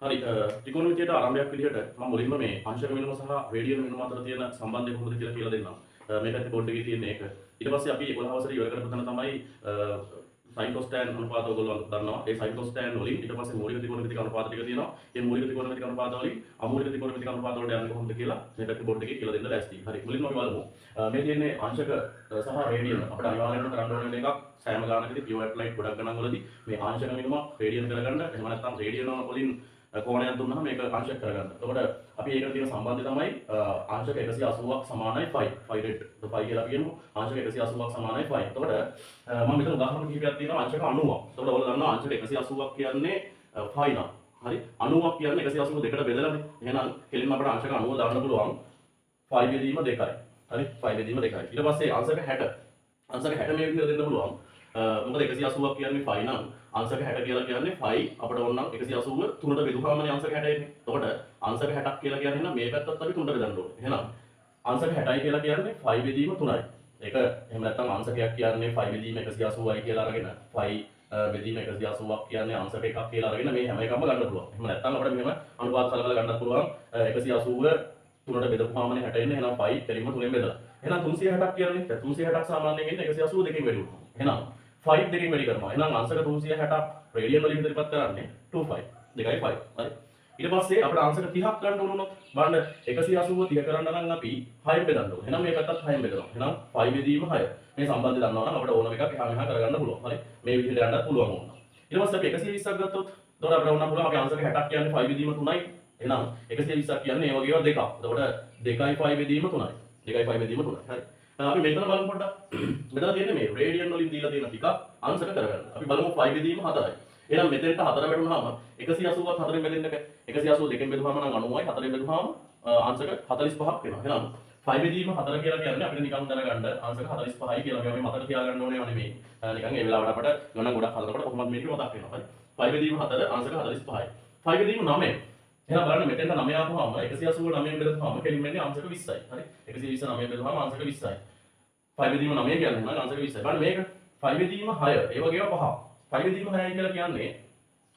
හරි ත්‍රිකෝණමිතියට ආරම්භයක් විදිහට මම මුලින්ම මේ අංශක මිනුම සහ රේඩියල් මිනුම අතර තියෙන සම්බන්ධය කොහොමද කියලා දෙන්නම්. මේ පැත්තේ බෝඩ් එකේ තියෙන එක. ඊට පස්සේ අපි 11 වසරේ ඉවර කරපු තැන තමයි sin cos tan අනුපාත ඔයගොල්ලෝ දන්නවා. ඒ sin cos tan වලින් ඊට පස්සේ මූලික ත්‍රිකෝණමිතික අනුපාත ටික තියෙනවා. මේ මූලික ත්‍රිකෝණමිතික අනුපාත වලින් අමූලික ත්‍රිකෝණමිතික අනුපාත වලට යන්නේ කොහොමද කියලා මේ පැත්තේ බෝඩ් එකේ කියලා දෙන්න ලෑස්ති. හරි මුලින්ම අපි බලමු. මේ තියෙන්නේ අංශක සහ රේඩියල් අපිට අනිවාර්යයෙන්ම කරන්න ඕන එකක් සෑම ගානකදී පියෝ ඇප්ලයිඩ් ගොඩක් ගණන් වලදී මේ ආංශක මිනුම රේඩියල් කරගන්න එහෙම නැත්නම් රේඩියල් වලින් කෝණයක් දුන්නාම මේක අංශක කරගන්න. එතකොට අපි ඒකට තියෙන සම්බන්ධය තමයි අංශක 180ක් සමානයි 5. 5 රෙඩ් 5 කියලා කියමු. අංශක 180ක් සමානයි 5. එතකොට මම මෙතන උදාහරණ කිහිපයක් තියෙනවා අංශක 90ක්. එතකොට ඔයාලා දන්නවා අංශක 180ක් කියන්නේ 5 නම්. හරි 90ක් කියන්නේ 180 දෙකට බෙදලානේ. එහෙනම් කෙලින්ම අපිට අංශක 90 දාන්න පුළුවන් 5 බෙදීම 2යි. හරි 5 බෙදීම 2යි. ඊට පස්සේ අංශක 60. අංශක 60 මේ විදිහට දෙන්න පුළුවන්. මොකද 180ක් කියන්නේ 5 නම් අංශක 60 කියලා කියන්නේ 5 අපිට ඕන නම් 180 3ට බෙදුවාමනේ අංශක 60 එන්නේ. එතකොට අංශක 60ක් කියලා කියන්නේ නම් මේ පැත්තත් අපි 3ට බෙදන්න ඕනේ. එහෙනම් අංශක 60යි කියලා කියන්නේ 5 බෙදීම 3යි. ඒක එහෙම නැත්නම් අංශකයක් කියන්නේ 5 බෙදීම 180යි කියලා අරගෙන 5 බෙදීම 180ක් කියන්නේ අංශක එකක් කියලා අරගෙන මේ හැම එකක්ම ගන්න පුළුවන්. එහෙම නැත්නම් අපිට මෙහෙම අනුපාත සලකලා ගන්නත් පුළුවන් 180 3ට බෙදපුවාමනේ 60 එන්නේ. එහෙනම් 5 කෙලින්ම 3ෙන් බෙදලා. එහෙනම් 360ක් කියන්නේ 360ක් සාමාන්‍යයෙන් එන්නේ 180 දෙකෙන් වැඩි වුණා. එහෙනම් 5 දෙකෙන් වැඩි කරනවා. එහෙනම් අංශක 360ක් රේඩියන් වලින් ඉදිරිපත් කරන්නේ 25 2යි 5. හරි. ඊට පස්සේ අපිට අංශක 30ක් ගන්න ඕන වුණොත් බලන්න 180 30 කරන්න නම් අපි 6ෙන් බෙදන්න ඕනේ. එහෙනම් මේ පැත්තත් 6ෙන් බෙදනවා. එහෙනම් 5 බෙදීම 6. මේ සම්බන්ධය දන්නවා නම් අපිට ඕනම එකක් එහා මෙහා කරගන්න පුළුවන්. හරි. මේ විදිහට යන්නත් පුළුවන් වුණා. ඊට පස්සේ අපි 120ක් ගත්තොත් එතකොට අපිට ඕන පුළුවන් අපි අංශක 60ක් කියන්නේ 5 බෙදීම 3යි. එහෙනම් 120ක් කියන්නේ ඒ වගේ ඒවා දෙකක්. එතකොට 2යි 5 බෙදීම 3යි. 2යි 5 බෙදීම 3යි. හරි. අපි මෙතන බලමු පොඩ්ඩක්. මෙතන තියෙන්නේ මේ රේඩියන් වලින් දීලා තියෙන ටික අංශක කරගන්න. අපි බලමු 5 බෙදීම 4යි. එහෙනම් මෙතෙන්ට 4 බෙදුනහම 180ක් 4ෙන් බෙදෙන්න එක 180 දෙකෙන් බෙදුනහම නම් 90යි 4ෙන් බෙදුනහම අංශක 45ක් වෙනවා. එහෙනම් 5 බෙදීම 4 කියලා කියන්නේ අපිට නිකන් දැනගන්න අංශක 45යි කියලා අපි මතක තියාගන්න ඕනේ නෙමෙයි. නිකන් ඒ වෙලාවට අපිට ගණන් ගොඩක් හදනකොට කොහොමද මේක මතක් වෙනවා. හරි. 5 බෙදීම 4 අංශක 45යි. 5 බෙදීම 9. එහෙනම් බලන්න මෙතෙන්ට 9 ආපුවාම 180 9ෙන් බෙදුනහම කෙලින්ම එන්නේ අංශක 20යි. හරි. 120 9ෙන් බෙදුනහම අංශක 20යි. 5 බෙදීම 9 කියන්නේ නම් අංශක 20යි. බලන්න මේක 5 බෙදීම 6. ඒ වගේම 5. 5 බෙදීම 6යි කියලා කියන්නේ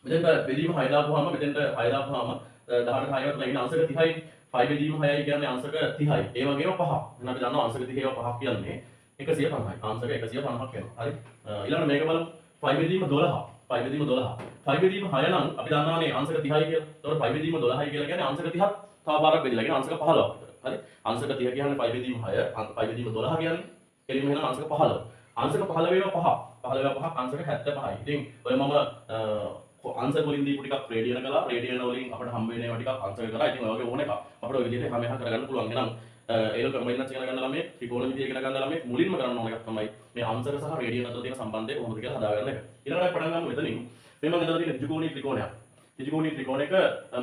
මෙතෙන්ට බෙදීම 6 දාපුවාම මෙතෙන්ට 6 දාපුවාම 18 6ට ලැබෙන අංශක 30යි. 5 බෙදීම 6යි කියන්නේ අංශක 30යි. ඒ වගේම 5. එහෙනම් අපි දන්නවා අංශක 30 ඒවා 5ක් කියන්නේ 150යි. අංශක 150ක් වෙනවා. හරි. ඊළඟට මේක බලමු 5 බෙදීම 12. 5 බෙදීම 12. 5 බෙදීම 6 නම් අපි දන්නවානේ අංශක 30යි කියලා. එතකොට 5 බෙදීම 12යි කියලා කියන්නේ අංශක 30ක් තව පාරක් බෙදලා කියන්නේ අංශක 15ක් විතර. හරි. අංශක 30 කියන්නේ 5 බෙදීම 6. 5 බෙදීම 12 කියන්නේ එළිම වෙන අංශක 15. අංශක 15 ඒවා 5. 15 ඒවා 5ක් අංශක 75යි. ඉතින් ඔය මම අංශක වලින් දීපු ටිකක් රේඩියන කළා. රේඩියන වලින් අපිට හම්බ වෙන ඒවා ටිකක් අංශක කරා. ඉතින් ඔය වගේ ඕන එකක් අපිට ඔය විදිහට හැම එකක් කරගන්න පුළුවන්. එහෙනම් ඒල ක්‍රමයෙන් ඉගෙන ගන්න ළමයි ත්‍රිකෝණමිතිය ඉගෙන ගන්න ළමයි මුලින්ම කරන්න ඕන එකක් තමයි මේ අංශක සහ රේඩියන අතර තියෙන සම්බන්ධය කොහොමද කියලා හදාගන්න එක. ඊළඟට පටන් ගමු මෙතනින්. මේ මම මෙතන තියෙන ත්‍රිකෝණී ත්‍රිකෝණයක්. ත්‍රිකෝණී ත්‍රිකෝණයක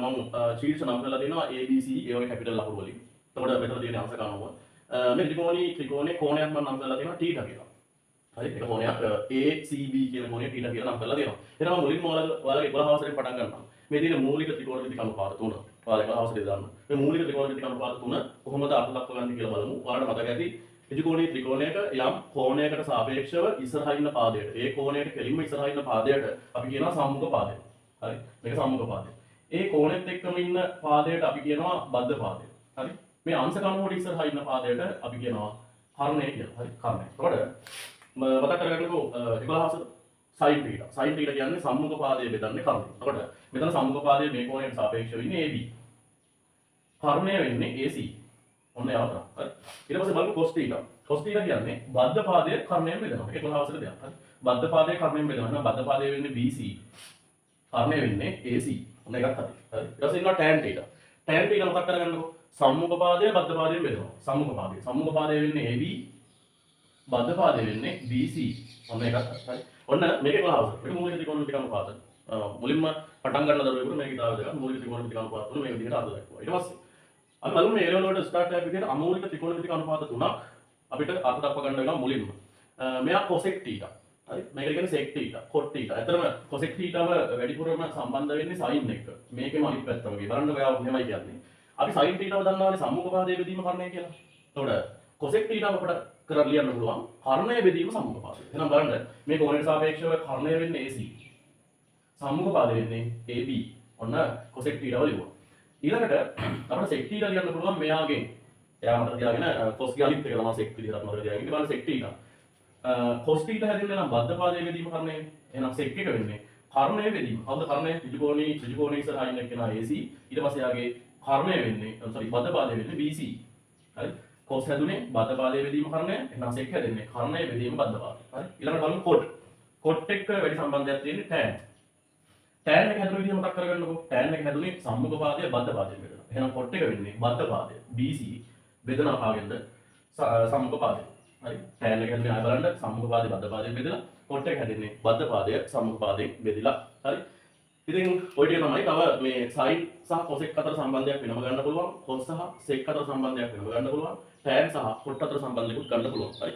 මම ශීර්ෂ නම් කරලා දෙනවා ABC ඒ වගේ කැපිටල් ලකුණු වලින්. එතකොට මෙතන තියෙන අංශක 90. මේ ත්‍රිකෝණී ත්‍රිකෝණේ කෝණයක් මම නම් කරලා දෙනවා θීටා කියලා. හරි ඒක කෝණයක් ACB කියන කෝණය θීටා කියලා නම් කරලා දෙනවා. එහෙනම් මුලින්ම ඔයාලගේ 11 වසරේ පටන් ගන්නවා. මේ තියෙන මූලික ත්‍රිකෝණමිතික අනුපාත තුන. ඔයාලගේ 11 වසරේ දාන්න. මේ මූලික ත්‍රිකෝණමිතික අනුපාත තුන කොහොමද අර්ථ දක්වගන්නේ කියලා බලමු. ඔයාලට මතක ඇති ත්‍රිකෝණී ත්‍රිකෝණයක යම් කෝණයකට සාපේක්ෂව ඉස්සරහින් ඉන්න පාදයට ඒ කෝණයට කෙලින්ම ඉස්සරහින් ඉන්න පාදයට අපි කියනවා සම්මුඛ පාදය. හරි. මේක සම්මුඛ පාදය. ඒ කෝණෙත් එක්කම ඉන්න පාදයට අපි කියනවා බද්ධ පාදය. හරි. මේ අංශ කණුවට ඉස්සරහින් ඉන්න පාදයට අපි කියනවා කර්ණය කියලා. හරි. කර්ණය. එතකොට මතක් කරගන්නකෝ 11 sin θ. sin θ කියන්නේ සම්මුඛ පාදයේ බෙදන්නේ කර්ණය. එතකොට මෙතන සම්මුඛ පාදයේ මේ කෝණයට සාපේක්ෂව ඉන්නේ AB. කර්ණය වෙන්නේ AC. ඔන්න යාවත. හරි. ඊට පස්සේ බලමු cos θ. cos θ කියන්නේ බද්ධ පාදයේ කර්ණයෙන් බෙදනවා. ඒක 11 වසරේ දෙයක්. හරි. බද්ධ පාදයේ කර්ණයෙන් බෙදනවා. එහෙනම් බද්ධ පාදයේ වෙන්නේ BC. කර්ණය වෙන්නේ AC. ඔන්න එකක් හරි. හරි. ඊට පස්සේ ඉන්නවා tan θ. tan θ මතක් කරගන්නකෝ. සම්මුඛ පාදයේ බද්ධ පාදයෙන් බෙදනවා. සම්මුඛ පාදයේ. සම්මුඛ පාදයේ වෙන්නේ AB. බද්ධ පාදයේ වෙන්නේ BC. ඔන්න එකක් හරි. ඔන්න මේක 11 වසර. මේක මූලික ත්‍රිකෝණමිතික අනුපාත. මුලින්ම පටන් ගන්න දරුවෙකුට මේක ඉතාල දෙකක් මූලික ත්‍රිකෝණමිතික අනුපාත තුන මේ විදිහට අද දක්වනවා. ඊට පස්සේ අපි බලමු මේ A level වලට ස්ටාර්ට් එකක් විදිහට අමූලික ත්‍රිකෝණමිතික අනුපාත තුනක් අපිට අර්ථ දක්ව ගන්න වෙනවා මුලින්ම. මෙයා cosec θ. හරි. මේක කියන්නේ sec θ, cot θ. ඇත්තටම cosec θ ව වැඩිපුරම සම්බන්ධ වෙන්නේ sin එක. මේකෙම අනිත් පැත්ත වගේ. බලන්න ඔයාව මෙහෙමයි කියන්නේ. අපි sin θ ව දන්නවානේ සම්මුඛ පාදයේ බෙදීම කර්ණය කියලා. එතකොට cosec θ අපිට කරලා ලියන්න පුළුවන් කර්ණය බෙදීම සම්මුඛ පාදය. එහෙනම් බලන්න මේ කෝණයට සාපේක්ෂව කර්ණය වෙන්නේ AC. සම්මුඛ පාදය වෙන්නේ AB. ඔන්න cosec θ ලියුවා. ඊළඟට අපිට sec θ ලියන්න පුළුවන් මෙයාගෙන්. එයා මතක තියාගෙන cos ගේ අනිත් එක තමයි sec විදිහට මතක තියාගෙන ඉන්න බලන්න sec θ. cos θ හැදෙන්නේ නම් බද්ධ පාදයේ වේදීම කර්ණය. එහෙනම් sec එක වෙන්නේ කර්ණය වේදීම. කවුද කර්ණය? ඍජුකෝණී ඉස්සරහින් එක්කෙනා AC. ඊට පස්සේ යාගේ කර්ණය වෙන්නේ බද්ධ පාදයේ වෙන්නේ BC. හරි. cos හැදුනේ බද්ධ පාදයේ වේදීම කර්ණය. එහෙනම් sec හැදෙන්නේ කර්ණය වේදීම බද්ධ පාදය. හරි. ඊළඟට බලමු cot. cot එක්ක වැඩි සම්බන්ධයක් තියෙන්නේ tan. tan එක හැදුන විදිහ මතක් කරගන්නකෝ. tan එක හැදුනේ සම්මුඛ පාදය බද්ධ පාදයෙන් බෙදලා. එහෙනම් cot එක වෙන්නේ බද්ධ පාදය BC බෙදනවා කාගෙන්ද? සම්මුඛ පාදයෙන්. හරි. tan එක හැදුනේ ආය බලන්න සම්මුඛ පාදය බද්ධ පාදයෙන් බෙදලා cot එක හැදෙන්නේ බද්ධ පාදය සම්මුඛ පාදයෙන් බෙදලා. හරි. ඉතින් ඔය ටික තමයි තව මේ sin සහ cosec අතර සම්බන්ධයක් වෙනම ගන්න පුළුවන්. cos සහ sec අතර සම්බන්ධයක් වෙනම ගන්න පුළුවන්. tan සහ cot අතර සම්බන්ධයකුත් ගන්න පුළුවන්. හරි.